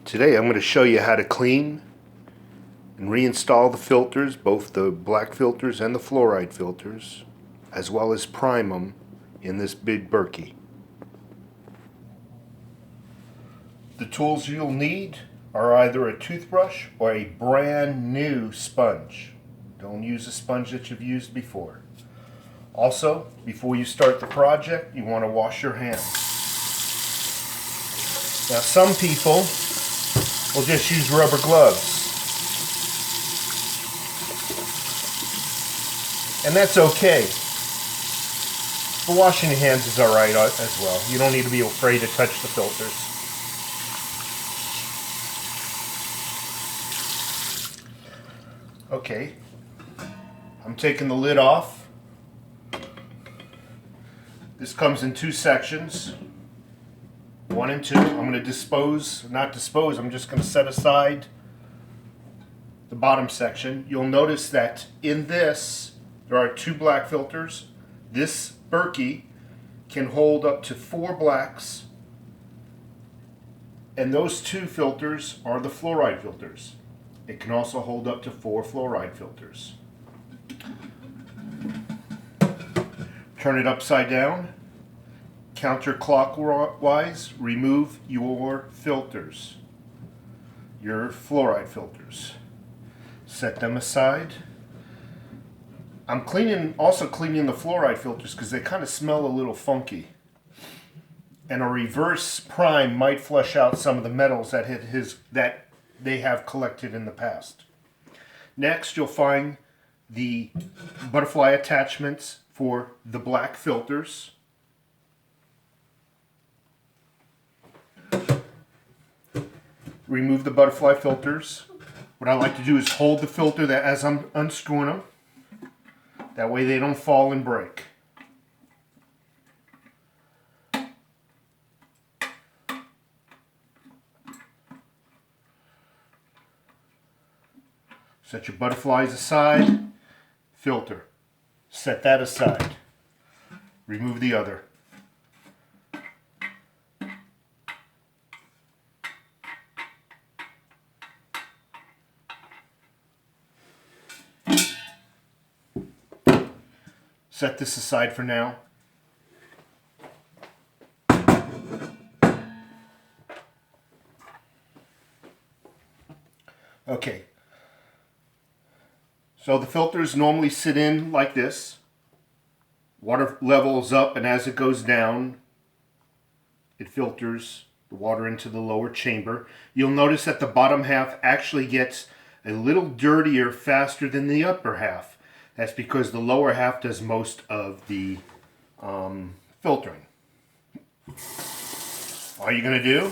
Today I'm going to show you how to clean and reinstall the filters, both the black filters and the fluoride filters, as well as prime them in this big Berkey. The tools you'll need are either a toothbrush or a brand new sponge. Don't use a sponge that you've used before. Also, before you start the project, you want to wash your hands. Now, some people will just use rubber gloves. And that's okay. But washing your hands is alright as well. You don't need to be afraid to touch the filters. Okay. I'm taking the lid off. This comes in two sections. 1 and 2. I'm going to I'm just going to set aside the bottom section. You'll notice that in this, there are 2 black filters. This Berkey can hold up to 4 blacks, and those 2 filters are the fluoride filters. It can also hold up to 4 fluoride filters. Turn it upside down. Counterclockwise, remove your filters, your fluoride filters. Set them aside. I'm also cleaning the fluoride filters because they kind of smell a little funky. And a reverse prime might flush out some of the metals that they have collected in the past. Next, you'll find the butterfly attachments for the black filters. Remove the butterfly filters. What I like to do is hold the filter as I'm unscrewing them. That way they don't fall and break. Set your butterflies aside. Filter. Set that aside. Remove the other. Set this aside for now. Okay. So the filters normally sit in like this. Water levels up, and as it goes down, it filters the water into the lower chamber. You'll notice that the bottom half actually gets a little dirtier faster than the upper half. That's because the lower half does most of the filtering. All you're going to do,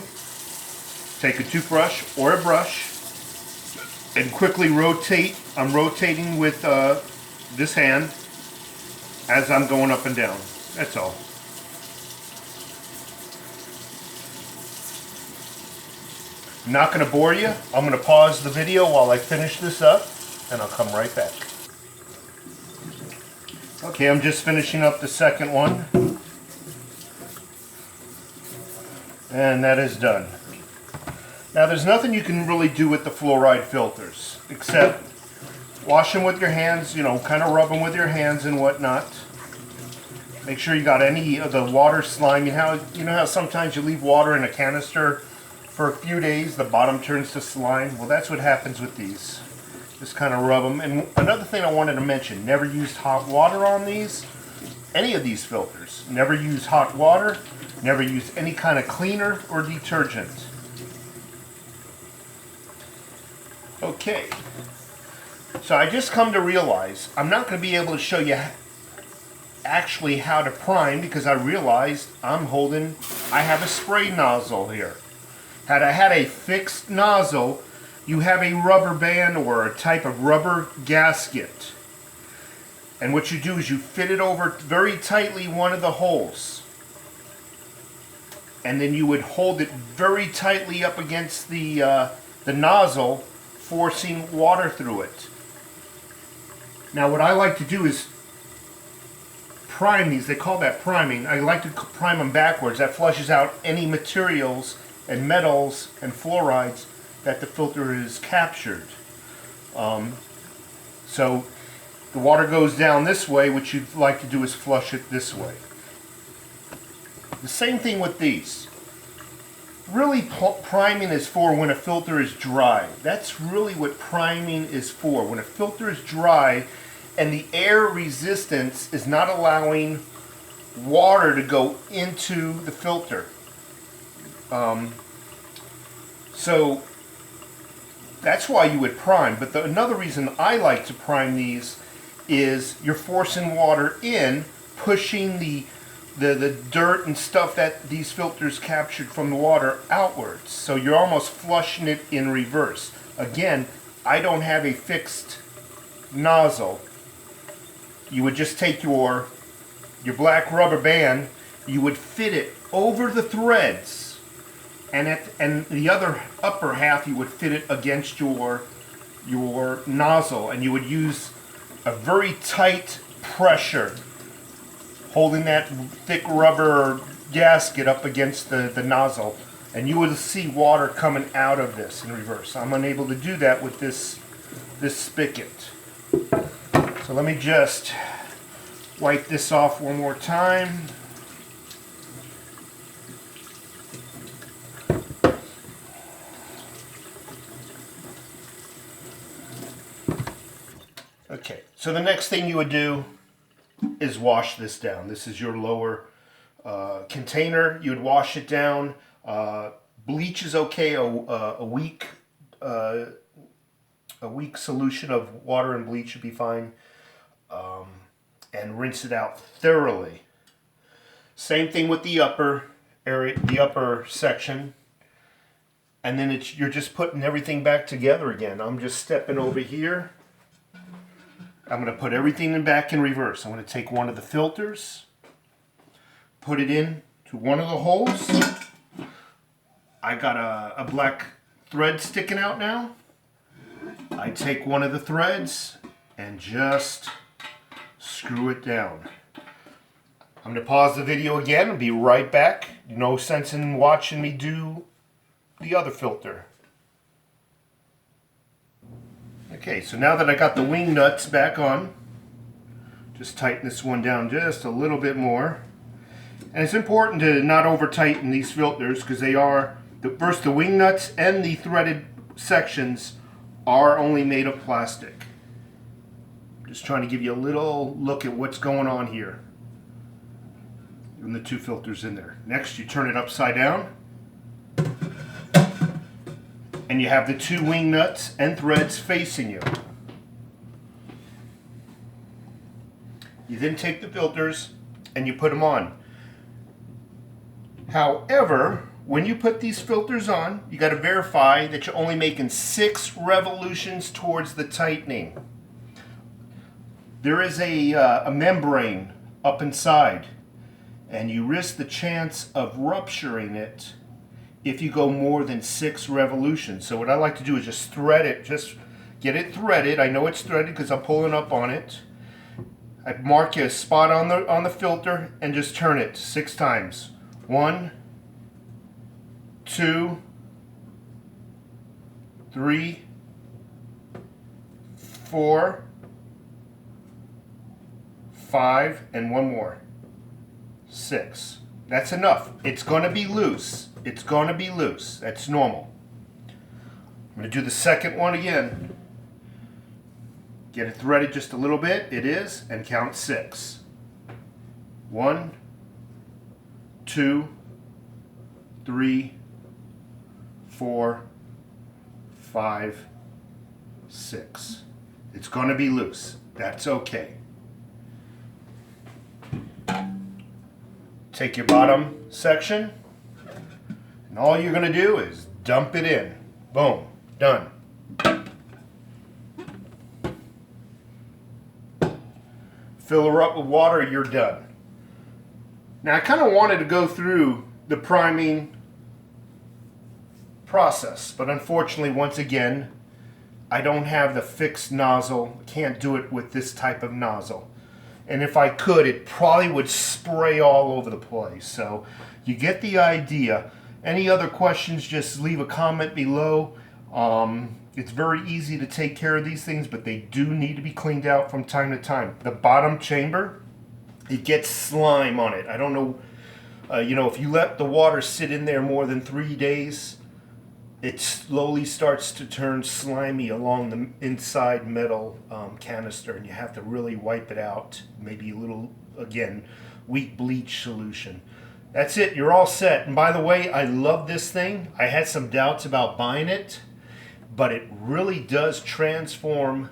take a toothbrush or a brush and quickly rotate. I'm rotating with this hand as I'm going up and down. That's all. I'm not going to bore you. I'm going to pause the video while I finish this up, and I'll come right back. Okay, I'm just finishing up the second one, and that is done. Now, there's nothing you can really do with the fluoride filters except wash them with your hands, kind of rub them with your hands and whatnot. Make sure you got any of the water slime. You know how sometimes you leave water in a canister for a few days, the bottom turns to slime? Well, that's what happens with these. Just kind of rub them. And another thing I wanted to mention, never use hot water on these. Any of these filters. Never use hot water. Never use any kind of cleaner or detergent. Okay. So I just come to realize I'm not going to be able to show you actually how to prime because I realized I have a spray nozzle here. Had I had a fixed nozzle, you have a rubber band or a type of rubber gasket. And what you do is you fit it over very tightly one of the holes. And then you would hold it very tightly up against the nozzle, forcing water through it. Now what I like to do is prime these. They call that priming. I like to prime them backwards. That flushes out any materials and metals and fluorides that the filter is captured. So the water goes down this way. What you'd like to do is flush it this way. The same thing with these. Really, priming is for when a filter is dry. That's really what priming is for. When a filter is dry and the air resistance is not allowing water to go into the filter. So that's why you would prime. But another reason I like to prime these is you're forcing water in, pushing the dirt and stuff that these filters captured from the water outwards. So you're almost flushing it in reverse. Again, I don't have a fixed nozzle. You would just take your black rubber band, you would fit it over the threads, and the other upper half you would fit it against your nozzle, and you would use a very tight pressure holding that thick rubber gasket up against the nozzle, and you will see water coming out of this in reverse. I'm unable to do that with this spigot. So let me just wipe this off one more time. Okay, so the next thing you would do is wash this down. This is your lower container. You would wash it down. Bleach is okay. A weak solution of water and bleach should be fine. And rinse it out thoroughly. Same thing with the upper area, the upper section. And then you're just putting everything back together again. I'm just stepping over here. I'm going to put everything back in reverse. I'm going to take one of the filters, put it in to one of the holes. I got a black thread sticking out now. I take one of the threads and just screw it down. I'm going to pause the video again and be right back. No sense in watching me do the other filter. Okay, so now that I got the wing nuts back on, just tighten this one down just a little bit more. And it's important to not over tighten these filters because they are, first the wing nuts and the threaded sections are only made of plastic. Just trying to give you a little look at what's going on here. And the two filters in there. Next, you turn it upside down. And you have the two wing nuts and threads facing you. You then take the filters and you put them on. However, when you put these filters on, you got to verify that you're only making 6 revolutions towards the tightening. There is a membrane up inside, and you risk the chance of rupturing it if you go more than 6 revolutions. So what I like to do is just thread it, just get it threaded. I know it's threaded because I'm pulling up on it. I mark you a spot on the filter and just turn it 6 times. 1, 2, 3, 4, 5, and one more. 6. That's enough. It's going to be loose. It's going to be loose. That's normal. I'm going to do the second one again. Get it threaded just a little bit. It is. And count 6. 1, 2, 3, 4, 5, 6. It's going to be loose. That's okay. Take your bottom section, and all you're going to do is dump it in. Boom. Done. Fill her up with water, you're done. Now I kind of wanted to go through the priming process, but unfortunately, once again, I don't have the fixed nozzle. Can't do it with this type of nozzle. And if I could, it probably would spray all over the place. So you get the idea. Any other questions, just leave a comment below. It's very easy to take care of these things, but they do need to be cleaned out from time to time. The bottom chamber, it gets slime on it. I don't know, if you let the water sit in there more than 3 days, it slowly starts to turn slimy along the inside metal canister, and you have to really wipe it out. Maybe a little, again, weak bleach solution. That's it, you're all set. And by the way, I love this thing. I had some doubts about buying it, but it really does transform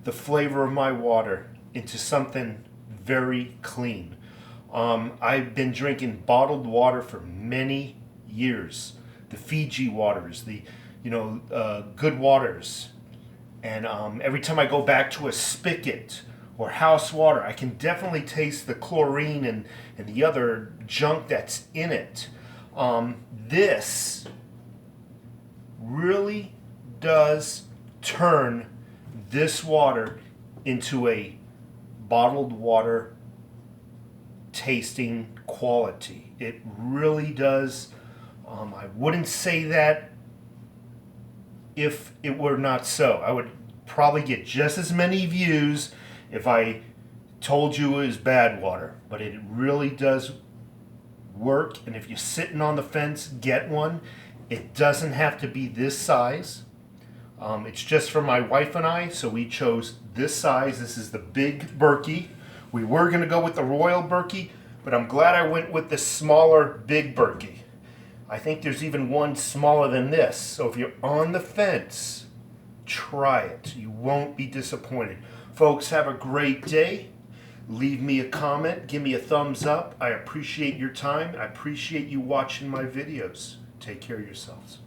the flavor of my water into something very clean. I've been drinking bottled water for many years. The Fiji waters, the good waters. And every time I go back to a spigot or house water, I can definitely taste the chlorine and the other junk that's in it. This really does turn this water into a bottled water tasting quality. It really does. I wouldn't say that if it were not so. I would probably get just as many views if I told you it was bad water, but it really does work. And if you're sitting on the fence, get one. It doesn't have to be this size. It's just for my wife and I, so we chose this size. This is the Big Berkey. We were going to go with the Royal Berkey, but I'm glad I went with the smaller Big Berkey. I think there's even one smaller than this. So if you're on the fence, try it. You won't be disappointed. Folks, have a great day. Leave me a comment. Give me a thumbs up. I appreciate your time. I appreciate you watching my videos. Take care of yourselves.